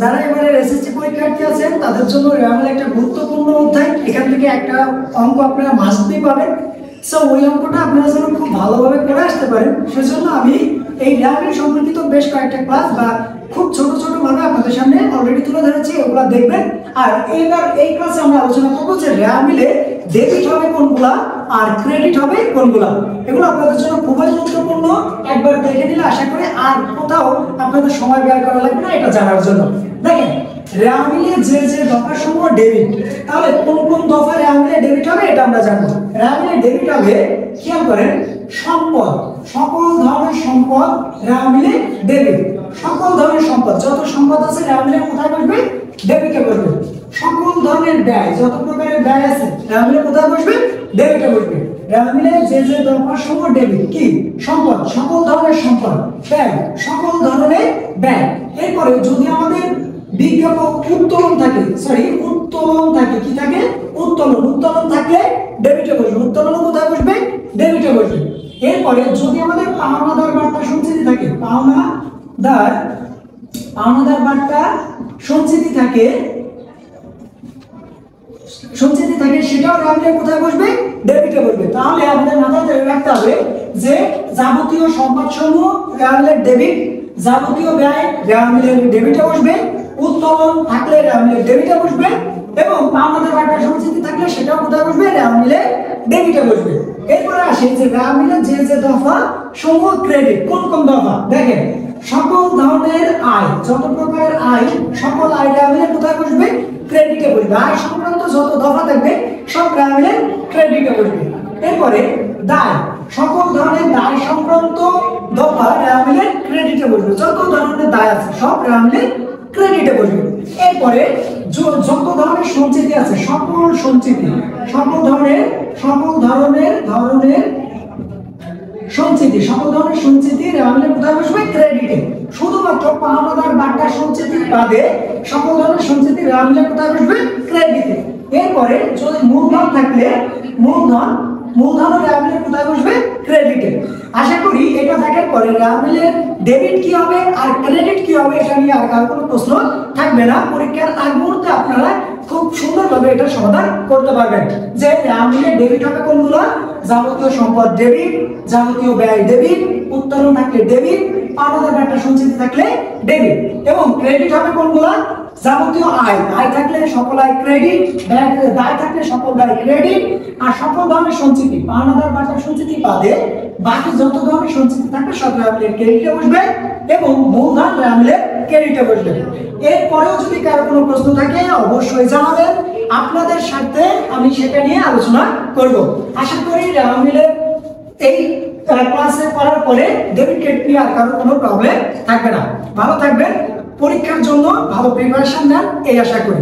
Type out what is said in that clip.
যারা এবারে এসএসসি পরীক্ষার্থী আছেন তাদের জন্য র্যামের একটা গুরুত্বপূর্ণ অধ্যায়। এখান থেকে একটা অঙ্ক আপনারা মাস্টলি পাবেন। সো ওই অঙ্কটা আপনারা যেন খুব ভালোভাবে করে আসতে পারেন, সেজন্য আমি এই র্যামের সম্পর্কিত বেশ কয়েকটা ক্লাস বা খুব ছোট ছোট ভাবে আপনাদের সামনে অলরেডি তুলে ধরেছি, ওগুলা দেখবেন। আর এবার এই ক্লাসে আমরা আলোচনা করবো যে র্যামিলে ডেবিট হবে কোনগুলা আর ক্রেডিট হবে কোনগুলা। এগুলো আপনাদের জন্য খুবই গুরুত্বপূর্ণ। একবার দেখে নিলে আশা করি আর কোথাও আপনাদের সময় ব্যয় করা লাগবে না এটা জানার জন্য। দেখেন, র্যামিলে যে যে দফার সমূহ ডেবিট, তাহলে কোন কোন দফা র্যামিলে ডেবিট হবে এটা আমরা জানবো। র্যামিলে ডেবিট হবে, খেয়াল করেন, সম্পদ, সকল ধরনের সম্পদ র্যামিলে ডেবিট। সকল ধরনের সম্পদ, যত সম্পদ আছে র্যামিলে কোথায় বসবে? ডেবিটে বসবে। সকল ধরনের ব্যয়, যত প্রকারের ব্যয় আছে র্যামিলে কোথায় বসবে? ডেবিটে বসবে। র্যামিলে যে যে দফার সমূহ ডেবিট কি? সম্পদ, সকল ধরনের সম্পদ। ব্যয়, সকল ধরনের ব্যয়। এরপরে যদি আমাদের বিজ্ঞাপন উত্তোলন থাকে, উত্তোলন থাকে, কি থাকে? উত্তোলন। উত্তোলন থাকলে ডেবিটে বসবে। উত্তোলন কোথায় বসবে? ডেবিটে বসবে। এরপরে যদি আমাদের পাওনাদার বার্তা সঞ্চিতি থাকে, পাওনাদার বার্তা সঞ্চিতি থাকে, সেটাও র্যামিলে কোথায় বসবে? ডেবিটে বসবে। তাহলে আমাদের মাথায় রাখতে হবে যে যাবতীয় সম্পদসমূহ র্যামিলে ডেবিট, যাবতীয় ব্যয় র্যামিলে ডেবিটে বসবে, উত্তোলন থাকলে র্যামিলে ডেবিটে বসবে, এবং পাওনাদার বার্তা সঞ্চিতি থাকলে সেটাও কোথায় বসবে? র্যামিলে ডেবিটে বসবে। এরপরে আসে যে র্যামিলে যে যে দফা সমূহ ক্রেডিট, কোন কোন দফা? দেখেন, সকল ধরনের আয়, যত প্রকারের আয়, সকল আয় র্যামিলে কোথায় বসবে? ক্রেডিটে বসবে। আয় সংক্রান্ত যত দফা থাকবে সব র্যামিলে ক্রেডিটে বসবে। এরপরে দায়, সকল ধরনের দায় সংক্রান্ত দফা র্যামিলে ক্রেডিটে বসবে। যত ধরনের দায় আছে সব র্যামিলে ক্রেডিটে বসবে। এরপরে যত ধরনের সঞ্চিতি আছে, সকল সঞ্চিতি, সকল ধরনের সঞ্চিতি র্যামিলে কোথায় বসবে? ক্রেডিটে। শুধুমাত্র পাওনাদার বার্তা সঞ্চিতি বাদে সকল ধরনের সঞ্চিতি র্যামিলে কোথায় বসবে? ক্রেডিটে। এরপরে যদি মূলধন থাকলে মূলধন র্যামিলে কোথায় বসবে? ক্রেডিটে। আশা করি এটা দেখার পরে র্যামিলে ডেবিট কি হবে আর ক্রেডিট কি হবে এটা নিয়ে আর কোনো প্রশ্ন থাকবে না। পরীক্ষার আগ মুহূর্তে আপনারা খুব সুন্দরভাবে এটা সমাধান করতে পারবেন যে র্যামিলে ডেবিট হবে কোনগুলো? যাবতীয় সম্পদ ডেবিট, যাবতীয় ব্যয় ডেবিট, উত্তোলন থাকলে ডেবিট, পাওনাদার বার্তা সঞ্চিতি থাকলে ডেবিট। এবং ক্রেডিট হবে কোনগুলো? যাবতীয় আয় থাকলে সকল আয় ক্রেডিট, দায় থাকলে সকল দায় ক্রেডিট, আর সকল ধরনের সঞ্চিতি, পাওনাদার বার্তা সঞ্চিতি বাদে বাকি যত ধরনের সঞ্চিতি থাকবে সব র্যামিলে ক্রেডিটে বসবে, এবং মূলধন র্যামিলে ক্রেডিটে বসবে। এরপরেও যদি কারো কোনো প্রশ্ন থাকে অবশ্যই জানাবেন, আপনাদের সাথে আমি সেটা নিয়ে আলোচনা করব। আশা করি র্যামিলে এই ক্লাসে করার পরে ডেবিট ক্রেডিট নিয়ে আর কারো কোনো প্রবলেম থাকবে না। ভালো থাকবেন, পরীক্ষার জন্য ভালো প্রিপারেশন নেন এই আশা করি।